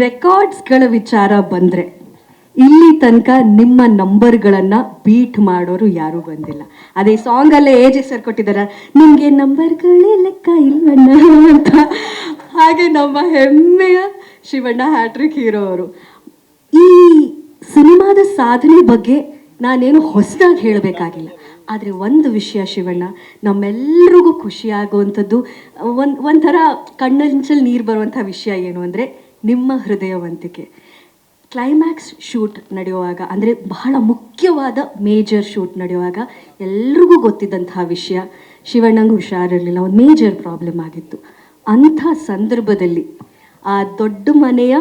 ರೆಕಾರ್ಡ್ಸ್ಗಳ ವಿಚಾರ ಬಂದರೆ ಇಲ್ಲಿ ತನಕ ನಿಮ್ಮ ನಂಬರ್ಗಳನ್ನು ಬೀಟ್ ಮಾಡೋರು ಯಾರೂ ಬಂದಿಲ್ಲ. ಅದೇ ಸಾಂಗಲ್ಲೇ ಏಜೆ ಸರ್ ಕೊಟ್ಟಿದ್ದಾರೆ, ನಿಮಗೆ ನಂಬರ್ಗಳೇ ಲೆಕ್ಕ ಇಲ್ವಣ್ಣ ಅಂತ. ಹಾಗೆ ನಮ್ಮ ಹೆಮ್ಮೆಯ ಶಿವಣ್ಣ ಹ್ಯಾಟ್ರಿಕ್ ಹೀರೋ ಅವರು. ಈ ಸಿನಿಮಾದ ಸಾಧನೆ ಬಗ್ಗೆ ನಾನೇನು ಹೊಸದಾಗಿ ಹೇಳಬೇಕಾಗಿಲ್ಲ. ಆದರೆ ಒಂದು ವಿಷಯ ಶಿವಣ್ಣ, ನಮ್ಮೆಲ್ಲರಿಗೂ ಖುಷಿಯಾಗುವಂಥದ್ದು, ಒಂಥರ ಕಣ್ಣಂಚಲ್ಲಿ ನೀರು ಬರುವಂಥ ವಿಷಯ ಏನು ಅಂದರೆ ನಿಮ್ಮ ಹೃದಯವಂತಿಕೆ. ಕ್ಲೈಮ್ಯಾಕ್ಸ್ ಶೂಟ್ ನಡೆಯುವಾಗ, ಅಂದರೆ ಬಹಳ ಮುಖ್ಯವಾದ ಮೇಜರ್ ಶೂಟ್ ನಡೆಯುವಾಗ ಎಲ್ರಿಗೂ ಗೊತ್ತಿದ್ದಂತಹ ವಿಷಯ, ಶಿವಣ್ಣಂಗೆ ಹುಷಾರಿರಲಿಲ್ಲ, ಒಂದು ಮೇಜರ್ ಪ್ರಾಬ್ಲಮ್ ಆಗಿತ್ತು. ಅಂಥ ಸಂದರ್ಭದಲ್ಲಿ ಆ ದೊಡ್ಡ ಮನೆಯ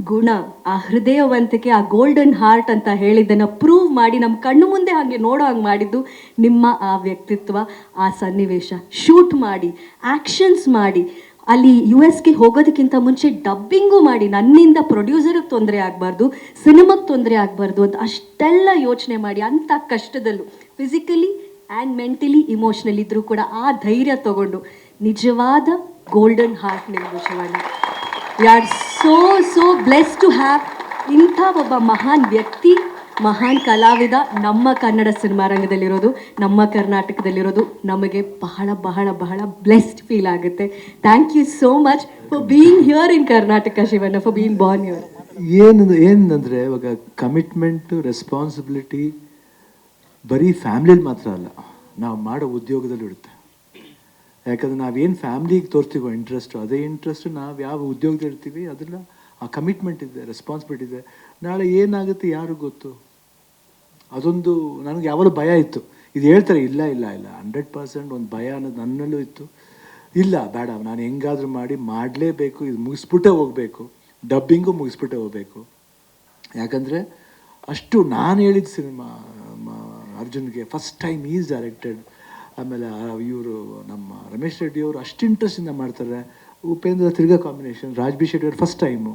ಗುಣ, ಆ ಹೃದಯವಂತಿಕೆ, ಆ ಗೋಲ್ಡನ್ ಹಾರ್ಟ್ ಅಂತ ಹೇಳಿದ್ದನ್ನು ಪ್ರೂವ್ ಮಾಡಿ ನಮ್ಮ ಕಣ್ಣು ಮುಂದೆ ಹಾಗೆ ನೋಡೋ ಹಂಗೆ ಮಾಡಿದ್ದು ನಿಮ್ಮ ಆ ವ್ಯಕ್ತಿತ್ವ, ಆ ಸನ್ನಿವೇಶ. ಶೂಟ್ ಮಾಡಿ, ಆ್ಯಕ್ಷನ್ಸ್ ಮಾಡಿ, ಅಲ್ಲಿ US ಹೋಗೋದಕ್ಕಿಂತ ಮುಂಚೆ ಡಬ್ಬಿಂಗು ಮಾಡಿ, ನನ್ನಿಂದ ಪ್ರೊಡ್ಯೂಸರಿಗೆ ತೊಂದರೆ ಆಗಬಾರ್ದು, ಸಿನಿಮಾಗೆ ತೊಂದರೆ ಆಗಬಾರ್ದು ಅಂತ ಅಷ್ಟೆಲ್ಲ ಯೋಚನೆ ಮಾಡಿ, ಅಂಥ ಕಷ್ಟದಲ್ಲೂ ಫಿಸಿಕಲಿ ಆ್ಯಂಡ್ ಮೆಂಟಲಿ ಇಮೋಷ್ನಲಿ ಇದ್ದರೂ ಕೂಡ ಆ ಧೈರ್ಯ ತಗೊಂಡು ನಿಜವಾದ ಗೋಲ್ಡನ್ ಹಾರ್ಟ್ ನಿಮ್ಮದು Shivanna. We are so blessed to have ಇಂಥ ಒಬ್ಬ ಮಹಾನ್ ವ್ಯಕ್ತಿ, ಮಹಾನ್ ಕಲಾವಿದ ನಮ್ಮ ಕನ್ನಡ ಸಿನಿಮಾ ರಂಗದಲ್ಲಿರೋದು, ನಮ್ಮ ಕರ್ನಾಟಕದಲ್ಲಿರೋದು ನಮಗೆ ಬಹಳ ಬಹಳ ಬಹಳ ಬ್ಲೆಸ್ಡ್ ಫೀಲ್ ಆಗುತ್ತೆ. Thank you so much for being here in Karnataka Shivanna, for being born here. ಏನಂದರೆ ಇವಾಗ ಕಮಿಟ್ಮೆಂಟು, ರೆಸ್ಪಾನ್ಸಿಬಿಲಿಟಿ ಬರೀ ಫ್ಯಾಮ್ಲಿಲಿ ಮಾತ್ರ ಅಲ್ಲ, ನಾವು ಮಾಡೋ ಉದ್ಯೋಗದಲ್ಲೂ ಇರುತ್ತೆ. ಯಾಕಂದರೆ ನಾವೇನು ಫ್ಯಾಮ್ಲಿಗೆ ತೋರಿಸ್ತೀವೋ ಇಂಟ್ರೆಸ್ಟು, ಅದೇ ಇಂಟ್ರೆಸ್ಟು ನಾವು ಯಾವ ಉದ್ಯೋಗದಲ್ಲಿ ಇರ್ತೀವಿ ಅದೆಲ್ಲ ಆ ಕಮಿಟ್ಮೆಂಟ್ ಇದೆ, ರೆಸ್ಪಾನ್ಸಿಬಿಲಿಟಿ ಇದೆ. ನಾಳೆ ಏನಾಗುತ್ತೆ ಯಾರಿಗೂ ಗೊತ್ತು. ಅದೊಂದು ನನಗೆ ಯಾವಾಗಲೂ ಭಯ ಇತ್ತು. ಇದು ಹೇಳ್ತಾರೆ, ಇಲ್ಲ 100% ಒಂದು ಭಯ ಅನ್ನೋದು ನನ್ನಲ್ಲೂ ಇತ್ತು. ಇಲ್ಲ ಬೇಡ, ನಾನು ಹೆಂಗಾದ್ರೂ ಮಾಡಲೇಬೇಕು, ಇದು ಮುಗಿಸ್ಬಿಟ್ಟೇ ಹೋಗಬೇಕು, ಡಬ್ಬಿಂಗು ಮುಗಿಸ್ಬಿಟ್ಟೇ ಹೋಗಬೇಕು. ಯಾಕಂದರೆ ಅಷ್ಟು ನಾನು ಹೇಳಿದ ಸಿನಿಮಾ ಅರ್ಜುನ್ಗೆ ಫಸ್ಟ್ ಟೈಮ್ ಈಸ್ ಡೈರೆಕ್ಟೆಡ್. ಆಮೇಲೆ ಇವರು ನಮ್ಮ ರಮೇಶ್ ರೆಡ್ಡಿ ಅವರು ಅಷ್ಟು ಇಂಟ್ರೆಸ್ಟಿಂದ ಮಾಡ್ತಾರೆ. ಉಪೇಂದ್ರ ತಿರ್ಗಾ ಕಾಂಬಿನೇಷನ್, ರಾಜ್ ಬಿ ಶೆಟ್ಟಿ ಅವರು ಫಸ್ಟ್ ಟೈಮು.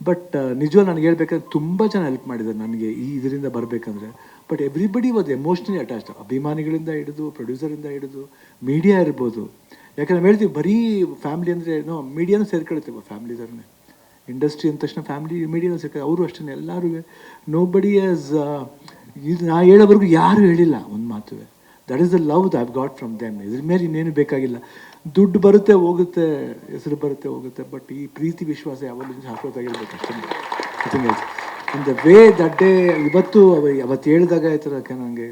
ಬಟ್ ನಿಜವಾಗಿ ನನಗೆ ಹೇಳ್ಬೇಕಂದ್ರೆ ತುಂಬ ಜನ ಹೆಲ್ಪ್ ಮಾಡಿದ್ದಾರೆ ನನಗೆ ಈ ಇದರಿಂದ ಬರಬೇಕಂದ್ರೆ. But everybody was emotionally attached, ಅಭಿಮಾನಿಗಳಿಂದ ಹಿಡಿದು ಪ್ರೊಡ್ಯೂಸರಿಂದ ಹಿಡಿದು ಮೀಡಿಯಾ ಇರ್ಬೋದು. ಯಾಕಂದ್ರೆ ನಾವು ಹೇಳ್ತೀವಿ ಬರೀ ಫ್ಯಾಮ್ಲಿ ಅಂದರೆ ಮೀಡಿಯಾನೂ ಸೇರ್ಕೊಳ್ತೀವಿ, ಫ್ಯಾಮ್ಲಿ ಥರನೇ. ಇಂಡಸ್ಟ್ರಿ ಅಂದ ತಕ್ಷಣ ಫ್ಯಾಮ್ಲಿ ಮೀಡಿಯಾನೂ ಸೇರ್ಕೊಳ್ಳಿ, ಅವರು ಅಷ್ಟೇ ಎಲ್ಲರೂ. ನೋ ಬಡಿ ಆಸ್ ಇದು ನಾ ಹೇಳೋವರೆಗೂ ಯಾರೂ ಹೇಳಿಲ್ಲ ಒಂದು ಮಾತುವೆ. That is the love the I've got from them. ಇದ್ರ ಮೇಲೆ ಇನ್ನೇನು ಬೇಕಾಗಿಲ್ಲ. ದುಡ್ಡು ಬರುತ್ತೆ ಹೋಗುತ್ತೆ, ಹೆಸರು ಬರುತ್ತೆ ಹೋಗುತ್ತೆ, ಬಟ್ ಈ ಪ್ರೀತಿ ವಿಶ್ವಾಸ ಯಾವಾಗಲೂ ಶಾಶ್ವತವಾಗಿರ್ಬೇಕು ಅಷ್ಟೇ. In the way that day, ಅವತ್ತು ಹೇಳಿದಾಗ ಈ ಥರ ನನಗೆ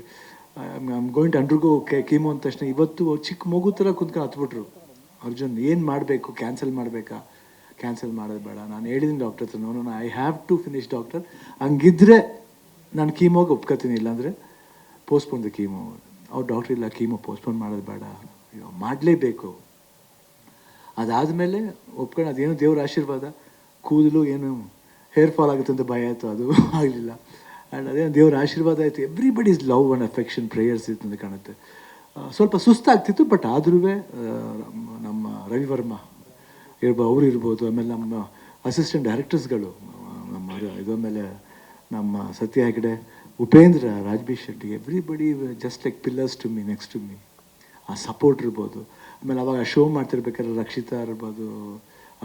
I'm going to undergo chemo ಅಂದ ತಕ್ಷಣ ಇವತ್ತು ಚಿಕ್ಕ ಮಗು ಥರ ಕುಂತ್ಕೊಂಡು ಹತ್ಬಿಟ್ರು. ಅರ್ಜುನ್ ಏನು ಮಾಡಬೇಕು, ಕ್ಯಾನ್ಸಲ್ ಮಾಡಬೇಕಾ? ಕ್ಯಾನ್ಸಲ್ ಮಾಡೋದು ಬೇಡ, ನಾನು ಹೇಳಿದ್ದೀನಿ ಡಾಕ್ಟರ್ ಹತ್ರ, no I have to finish doctor. ಹಂಗಿದ್ರೆ ನಾನು ಕೀಮೋಗೆ ಒಪ್ಕೋತೀನಿ, ಇಲ್ಲಾಂದರೆ ಪೋಸ್ಟ್ಪೋನ್ ದ ಕೀಮೋ. ಅವ್ರು ಡಾಕ್ಟ್ರ್ ಇಲ್ಲ, ಕೀಮೋ ಪೋಸ್ಟ್ಪೋನ್ ಮಾಡೋದು ಬೇಡ, ಮಾಡಲೇಬೇಕು. ಅದಾದಮೇಲೆ ಒಪ್ಕೊಂಡು ಅದೇನು ದೇವ್ರ ಆಶೀರ್ವಾದ, ಕೂದಲು ಏನು ಹೇರ್ ಫಾಲ್ ಆಗುತ್ತೆ ಅಂತ ಭಯ ಆಯಿತು, ಅದು ಆಗಲಿಲ್ಲ. ಆ್ಯಂಡ್ ಅದೇನು ದೇವ್ರ ಆಶೀರ್ವಾದ ಆಯಿತು. Everybody's love and affection, prayers ಇತ್ತು ಅಂತ ಕಾಣುತ್ತೆ. ಸ್ವಲ್ಪ ಸುಸ್ತಾಗ್ತಿತ್ತು, ಬಟ್ ಆದ್ರೂ ನಮ್ಮ ರವಿವರ್ಮ ಅವರು ಇರ್ಬೋದು, ಆಮೇಲೆ ನಮ್ಮ ಅಸಿಸ್ಟೆಂಟ್ ಡೈರೆಕ್ಟರ್ಸ್ಗಳು, ನಮ್ಮ ಇದು, ಆಮೇಲೆ ನಮ್ಮ Satya Hegde, Upendra, Raj B Shetty, everybody just like pillars to me, next to me. ಆ ಸಪೋರ್ಟ್ ಇರ್ಬೋದು. ಆಮೇಲೆ ಅವಾಗ ಶೋ ಮಾಡ್ತಿರ್ಬೇಕಾದ್ರೆ ರಕ್ಷಿತಾ ಇರ್ಬೋದು,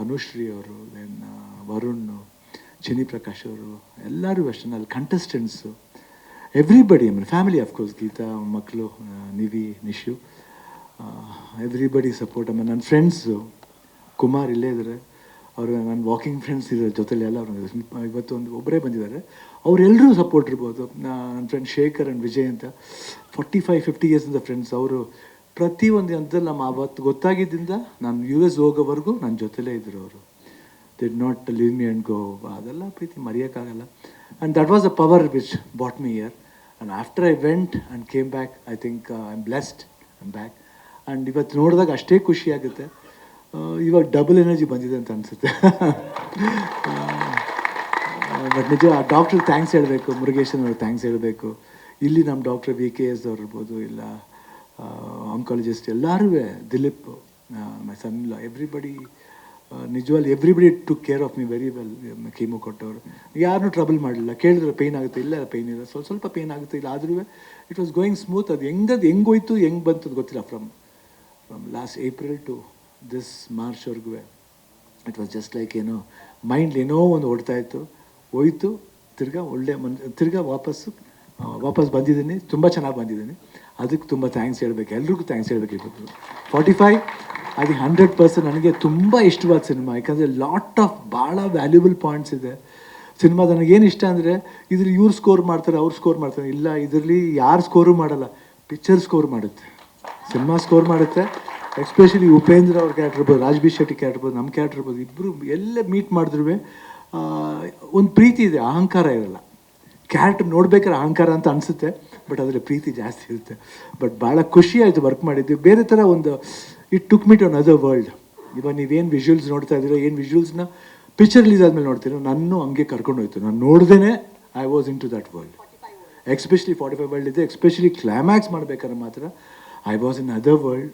ಅನುಶ್ರೀ ಅವರು, ದೆನ್ ವರುಣ್, ಚಿನಿ ಪ್ರಕಾಶ್ ಅವರು, ಎಲ್ಲರೂ ಅಷ್ಟೇ. ಅಲ್ಲಿ ಕಂಟೆಸ್ಟೆಂಟ್ಸು, ಎವ್ರಿಬಡಿ, ಆಮೇಲೆ ಫ್ಯಾಮಿಲಿ ಆಫ್ಕೋರ್ಸ್, ಗೀತಾ ಮಕ್ಕಳು, ನಿವಿ, ನಿಶು, ಎವ್ರಿಬಡಿ ಸಪೋರ್ಟ್. ಆಮೇಲೆ ನನ್ನ ಫ್ರೆಂಡ್ಸು, ಕುಮಾರ್ ಇಲ್ಲೇ ಇದ್ದಾರೆ, ಅವರು ನನ್ನ ವಾಕಿಂಗ್ ಫ್ರೆಂಡ್ಸ್ ಇದ್ದಾರೆ ಜೊತೆಲಿ ಎಲ್ಲ. ಅವರು ಇವತ್ತು ಒಬ್ಬರೇ ಬಂದಿದ್ದಾರೆ, ಅವರೆಲ್ಲರೂ ಸಪೋರ್ಟ್ ಇರ್ಬೋದು. ನನ್ನ ಫ್ರೆಂಡ್ ಶೇಖರ್ ಆ್ಯಂಡ್ ವಿಜಯ್ ಅಂತ 45-50 ಇಯರ್ಸಿಂದ ಫ್ರೆಂಡ್ಸ್. ಅವರು ಪ್ರತಿಯೊಂದು ಹಂತದಲ್ಲಿ ನಮ್ಮ ಅವತ್ತು ಗೊತ್ತಾಗಿದ್ದರಿಂದ ನಾನು US ಹೋಗೋವರೆಗೂ ನನ್ನ ಜೊತೆಲೇ ಇದ್ದರು ಅವರು. Did not leave me and go. ಅದೆಲ್ಲ ಪ್ರೀತಿ ಮರೆಯೋಕ್ಕಾಗಲ್ಲ. And that was a power which brought me here. And after I went and came back, I think I am blessed, I am back. And ಇವತ್ತು ನೋಡಿದಾಗ ಅಷ್ಟೇ ಖುಷಿಯಾಗುತ್ತೆ. ಇವಾಗ double energy ಬಂದಿದೆ ಅಂತ ಅನಿಸುತ್ತೆ. ಬಟ್ ನಿಜ ಡಾಕ್ಟ್ರಿಗೆ ಥ್ಯಾಂಕ್ಸ್ ಹೇಳಬೇಕು, ಮುರುಗೇಶನ್ ಅವ್ರಿಗೆ ಥ್ಯಾಂಕ್ಸ್ ಹೇಳಬೇಕು. ಇಲ್ಲಿ ನಮ್ಮ ಡಾಕ್ಟರ್ VKS ಅವ್ರು ಇರ್ಬೋದು, ಇಲ್ಲ ಆಂಕಾಲಜಿಸ್ಟ್ ಎಲ್ಲರೂ, ದಿಲೀಪ್, ಮೈ ಸನ್ ಇಲ್ಲ, ಎವ್ರಿಬಡಿ, ನಿಜವಾಗ್ಲಿ everybody took care of me very well. Chemo ಕೊಟ್ಟವರು ಯಾರನ್ನೂ ಟ್ರಬಲ್ ಮಾಡಲಿಲ್ಲ. ಕೇಳಿದ್ರೆ ಪೇಯ್ನ್ ಆಗುತ್ತೆ, ಇಲ್ಲ ಪೇಯ್ನ್ ಇಲ್ಲ, ಸ್ವಲ್ಪ ಪೇಯ್ನ್ ಆಗುತ್ತೆ, ಇಲ್ಲ ಆದ್ರೂ ಇಟ್ ವಾಸ್ ಗೋಯಿಂಗ್ ಸ್ಮೂತ್. ಅದು ಹೆಂಗೋಯ್ತು ಹೆಂಗೆ ಬಂತು ಅದು ಗೊತ್ತಿಲ್ಲ. From last April to this ಮಾರ್ಚ್ವರೆಗೂ it was just like mind ಏನೋ ಒಂದು ಓಡ್ತಾ ಇತ್ತು, ಹೋಯ್ತು, ತಿರ್ಗಾ ಒಳ್ಳೆ ತಿರ್ಗಾ ವಾಪಸ್ ಬಂದಿದ್ದೀನಿ, ತುಂಬ ಚೆನ್ನಾಗಿ ಬಂದಿದ್ದೀನಿ. ಅದಕ್ಕೆ ತುಂಬ ಥ್ಯಾಂಕ್ಸ್ ಹೇಳಬೇಕು, ಎಲ್ರಿಗೂ ಥ್ಯಾಂಕ್ಸ್ ಹೇಳಬೇಕು. ಇವತ್ತು 45 ಅದು 100% ನನಗೆ ತುಂಬ ಇಷ್ಟವಾದ ಸಿನಿಮಾ. ಯಾಕಂದರೆ ಲಾಟ್ ಆಫ್ ಭಾಳ ವ್ಯಾಲ್ಯೂಬಲ್ ಪಾಯಿಂಟ್ಸ್ ಇದೆ ಸಿನಿಮಾ. ನನಗೇನು ಇಷ್ಟ ಅಂದರೆ ಇದ್ರಲ್ಲಿ ಇವ್ರು ಸ್ಕೋರ್ ಮಾಡ್ತಾರೆ, ಅವ್ರು ಸ್ಕೋರ್ ಮಾಡ್ತಾರೆ, ಇಲ್ಲ ಇದರಲ್ಲಿ ಯಾರು ಸ್ಕೋರು ಮಾಡಲ್ಲ, ಪಿಕ್ಚರ್ ಸ್ಕೋರ್ ಮಾಡುತ್ತೆ, ಸಿನಿಮಾ ಸ್ಕೋರ್ ಮಾಡುತ್ತೆ. ಎಸ್ಪೆಷಲಿ ಉಪೇಂದ್ರ ಅವ್ರ ಕ್ಯಾರೆಕ್ಟರ್ ಇರ್ಬೋದು, ರಾಜ್ಬಿ ಶೆಟ್ಟಿ ಕ್ಯಾರೆಕ್ಟರ್ ಇರ್ಬೋದು, ನಮ್ಮ ಕ್ಯಾರೆಕ್ಟರ್ ಇರ್ಬೋದು, ಇಬ್ಬರು ಎಲ್ಲೇ ಮೀಟ್ ಮಾಡಿದ್ರು ಒಂದು ಪ್ರೀತಿ ಇದೆ, ಅಹಂಕಾರ ಇರಲ್ಲ. ಕ್ಯಾರೆಕ್ಟರ್ ನೋಡ್ಬೇಕಾದ್ರೆ ಅಹಂಕಾರ ಅಂತ ಅನಿಸುತ್ತೆ, ಬಟ್ ಅದರಲ್ಲಿ ಪ್ರೀತಿ ಜಾಸ್ತಿ ಇರುತ್ತೆ. ಬಟ್ ಭಾಳ ಖುಷಿ ಆಯಿತು ವರ್ಕ್ ಮಾಡಿದ್ವಿ. ಬೇರೆ ಥರ ಒಂದು it took me to another world. ಇವಾಗ ನೀವೇನು ವಿಜುವಲ್ಸ್ ನೋಡ್ತಾ ಇದ್ದೀರೋ, ಏನು ವಿಜುವಲ್ಸ್ನ ಪಿಕ್ಚರ್ ರಿಲೀಸ್ ಆದಮೇಲೆ ನೋಡ್ತೀರೋ, ನಾನು ಹಂಗೆ ಕರ್ಕೊಂಡು ಹೋಯ್ತು. ನಾನು ನೋಡ್ದೇ I was into that world. Especially 45 world ಇದೆ, ಎಸ್ಪೆಷಲಿ ಕ್ಲೈಮ್ಯಾಕ್ಸ್ ಮಾಡ್ಬೇಕಾದ್ರೆ ಮಾತ್ರ I was in other world.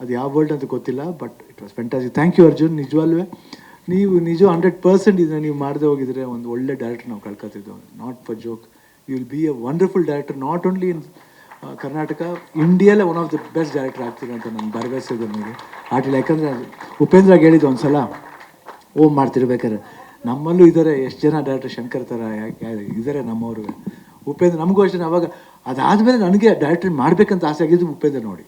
ಅದು ಯಾವ ವರ್ಲ್ಡ್ ಅಂತ ಗೊತ್ತಿಲ್ಲ, but it was fantastic. Thank you Arjun, ನಿಜವಲ್ವೇ ನೀವು 100% ಇದನ್ನು ನೀವು ಮಾಡದೆ ಹೋಗಿದ್ರೆ ಒಂದು ಒಳ್ಳೆ ಡೈರೆಕ್ಟರ್ ನಾವು ಕಳ್ಕೊತಿದ್ದೆವು. Not for joke, you will be a wonderful director, not only in Karnataka, ಇಂಡಿಯಾಲೇ one of the best director ಆಗ್ತೀರಿ ಅಂತ ನನ್ನ ಭರವಸೆ ಇದೆ ನಿಮಗೆ ಆಟಿಲ್ಲ. ಯಾಕಂದರೆ ಉಪೇಂದ್ರಾಗ ಹೇಳಿದ್ದು ಒಂದು ಸಲ ಓಮ್ ಮಾಡ್ತಿರ್ಬೇಕಾದ್ರೆ, ನಮ್ಮಲ್ಲೂ ಇದ್ದಾರೆ ಎಷ್ಟು ಜನ ಡೈರೆಕ್ಟರ್, ಶಂಕರ್ ಥರ ಇದ್ದಾರೆ ನಮ್ಮವರು. ಉಪೇಂದ್ರ ನಮಗೂ ಅಷ್ಟೇ. ಅವಾಗ ಅದಾದಮೇಲೆ ನನಗೆ ಡೈರೆಕ್ಟರ್ ಮಾಡಬೇಕಂತ ಆಸೆ ಆಗಿದ್ದು ಉಪೇಂದ್ರ ನೋಡಿ.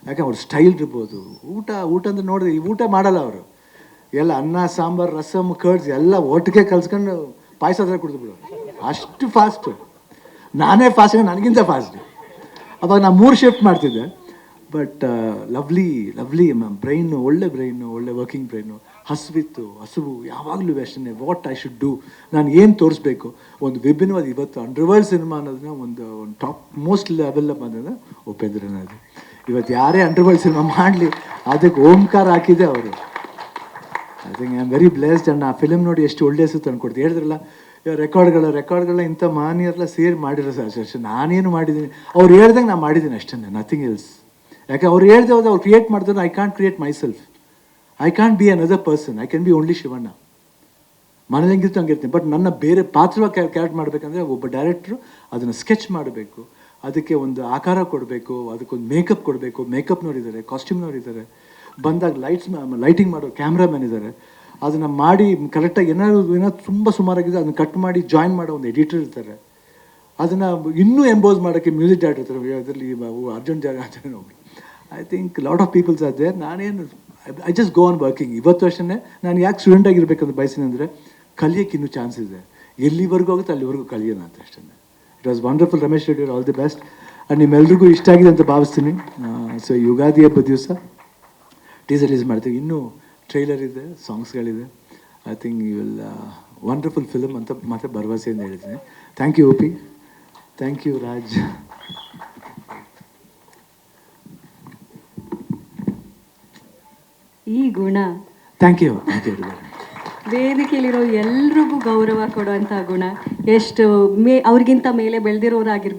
ಯಾಕೆ ಅವ್ರ ಸ್ಟೈಲ್ ಇರ್ಬೋದು, ಊಟ ಅಂತ ನೋಡಿದ್ರೆ ಈ ಊಟ ಮಾಡಲ್ಲ ಅವರು, ಎಲ್ಲ ಅನ್ನ ಸಾಂಬಾರು ರಸಮ್ ಕರ್ಡ್ಸ್ ಎಲ್ಲ ಒಟ್ಟಿಗೆ ಕಲ್ಸ್ಕೊಂಡು ಪಾಯಸ ಥರ ಕುಡಿದ್ಬಿಡು, ಅಷ್ಟು ಫಾಸ್ಟು. ನಾನೇ ಫಾಸ್ಟ್, ನನಗಿಂತ ಫಾಸ್ಟ್. ಅವಾಗ ನಾನು 3 ಶಿಫ್ಟ್ ಮಾಡ್ತಿದ್ದೆ. ಬಟ್ ಲವ್ಲಿ ಬ್ರೈನು, ಒಳ್ಳೆ ಬ್ರೈನು, ಒಳ್ಳೆ ವರ್ಕಿಂಗ್ ಬ್ರೈನು. ಹಸುವು ಯಾವಾಗಲೂ ಅಷ್ಟೇ, ವಾಟ್ ಐ ಶುಡ್ ಡೂ, ನಾನು ಏನು ತೋರಿಸ್ಬೇಕು, ಒಂದು ವಿಭಿನ್ನವಾದ ಇವತ್ತು ಅಂಡರ್ವರ್ಲ್ಡ್ ಸಿನಿಮಾ ಅನ್ನೋದನ್ನ ಒಂದು ಟಾಪ್ ಮೋಸ್ಟ್ ಲೆವೆಲ್ ಬಂದಿದೆ ಉಪೇಂದ್ರನ. ಅದು ಇವತ್ತು ಯಾರೇ ಅಂಡರ್ವರ್ಲ್ಡ್ ಸಿನಿಮಾ ಮಾಡಲಿ ಅದಕ್ಕೆ ಓಂಕಾರ ಹಾಕಿದೆ ಅವರು. I think I am very blessed. And ಆ ಫಿಲಮ್ ನೋಡಿ ಎಷ್ಟು ಒಳ್ಳೆ ಹೆಸರು ತಂದುಕೊಡ್ತೀವಿ. ಹೇಳಿದ್ರಲ್ಲ ರೆಕಾರ್ಡ್ಗಳನ್ನ ಇಂಥ ಮಾನ್ಯರೆಲ್ಲ ಸೇರಿ ಮಾಡಿರೋ ಅಷ್ಟೇ. ನಾನೇನು ಮಾಡಿದ್ದೀನಿ, ಅವ್ರು ಹೇಳ್ದಂಗೆ ನಾನು ಮಾಡಿದ್ದೀನಿ ಅಷ್ಟೇ, ನಥಿಂಗ್ ಎಲ್ಸ್. ಯಾಕೆ ಅವ್ರು ಹೇಳ್ದೆ ಹೋದ್ರೆ ಅವ್ರು ಕ್ರಿಯೇಟ್ ಮಾಡಿದ್ರೆ I can't create my self, I can't be another person, I can be only Shivanna. ಮನೇಲಿ ಹೆಂಗಿರ್ತು ಹಂಗಿರ್ತೀನಿ. ಬಟ್ ನನ್ನ ಬೇರೆ ಪಾತ್ರವಾಗಿ ಕ್ಯಾರೆಕ್ಟ್ ಮಾಡಬೇಕಂದ್ರೆ ಒಬ್ಬ ಡೈರೆಕ್ಟ್ರು ಅದನ್ನು ಸ್ಕೆಚ್ ಮಾಡಬೇಕು, ಅದಕ್ಕೆ ಒಂದು ಆಕಾರ ಕೊಡಬೇಕು, ಅದಕ್ಕೊಂದು ಮೇಕಪ್ ಕೊಡಬೇಕು. ಮೇಕಪ್ನವ್ರಿದ್ದಾರೆ, ಕಾಸ್ಟ್ಯೂಮ್ನವ್ರಿದ್ದಾರೆ, ಬಂದಾಗ ಲೈಟಿಂಗ್ ಮಾಡೋ ಕ್ಯಾಮ್ರಾಮನ್ ಇದ್ದಾರೆ. ಅದನ್ನು ಮಾಡಿ ಕರೆಕ್ಟಾಗಿ ಏನೋ ತುಂಬ ಸುಮಾರಾಗಿದೆ ಅದನ್ನು ಕಟ್ ಮಾಡಿ ಜಾಯಿನ್ ಮಾಡೋ ಒಂದು ಎಡಿಟರ್ ಇರ್ತಾರೆ. ಅದನ್ನು ಇನ್ನೂ ಎಂಬೋಸ್ ಮಾಡೋಕ್ಕೆ ಮ್ಯೂಸಿಕ್ ಡೈರೆಕ್ಟರ್ ಇರ್ತಾರೆ. ಅದರಲ್ಲಿ ಅರ್ಜುನ್ ಜಾಗ ಒಬ್ಬರು. I think lot of peoples are there. ನಾನೇನು I just go on working. ಇವತ್ತು ಅಷ್ಟೇ ನಾನು ಯಾಕೆ ಸ್ಟೂಡೆಂಟ್ ಆಗಿರ್ಬೇಕಂತ ಬಯಸಿನಂದರೆ ಕಲಿಯೋಕ್ಕೆ ಇನ್ನೂ ಚಾನ್ಸ್ ಇದೆ, ಎಲ್ಲಿವರೆಗೂ ಆಗುತ್ತೆ ಅಲ್ಲಿವರೆಗೂ ಕಲಿಯೋಣ ಅಂತ ಅಷ್ಟೇ. It was wonderful. Ramesh Reddy, all the best. And ನಿಮ್ಮೆಲ್ರಿಗೂ ಇಷ್ಟ ಆಗಿದೆ ಅಂತ ಭಾವಿಸ್ತೀನಿ. ಸೊ ಯುಗಾದಿ ಹಬ್ಬದ ದಿವಸ ಟೀಸರ್ ರಿಲೀಸ್ ಮಾಡ್ತೀವಿ. ಇನ್ನೂ ಟ್ರೈಲರ್ ಇದೆ, ಸಾಂಗ್ಸ್ಗಳಿದೆ. I think you will wonderful film ಅಂತ ಮತ್ತೆ ಭರವಸೆಯಿಂದ ಹೇಳ್ತೀನಿ. Thank you OP, thank you Raj. ಈ ಗುಣ, ಥ್ಯಾಂಕ್ ಯು ವೇದಿಕೆಯಲ್ಲಿರೋ ಎಲ್ರಿಗೂ ಗೌರವ ಕೊಡುವಂಥ ಗುಣ. ಎಷ್ಟು ಅವ್ರಿಗಿಂತ ಮೇಲೆ ಬೆಳೆದಿರೋರಾಗಿರ್ಬೋದು,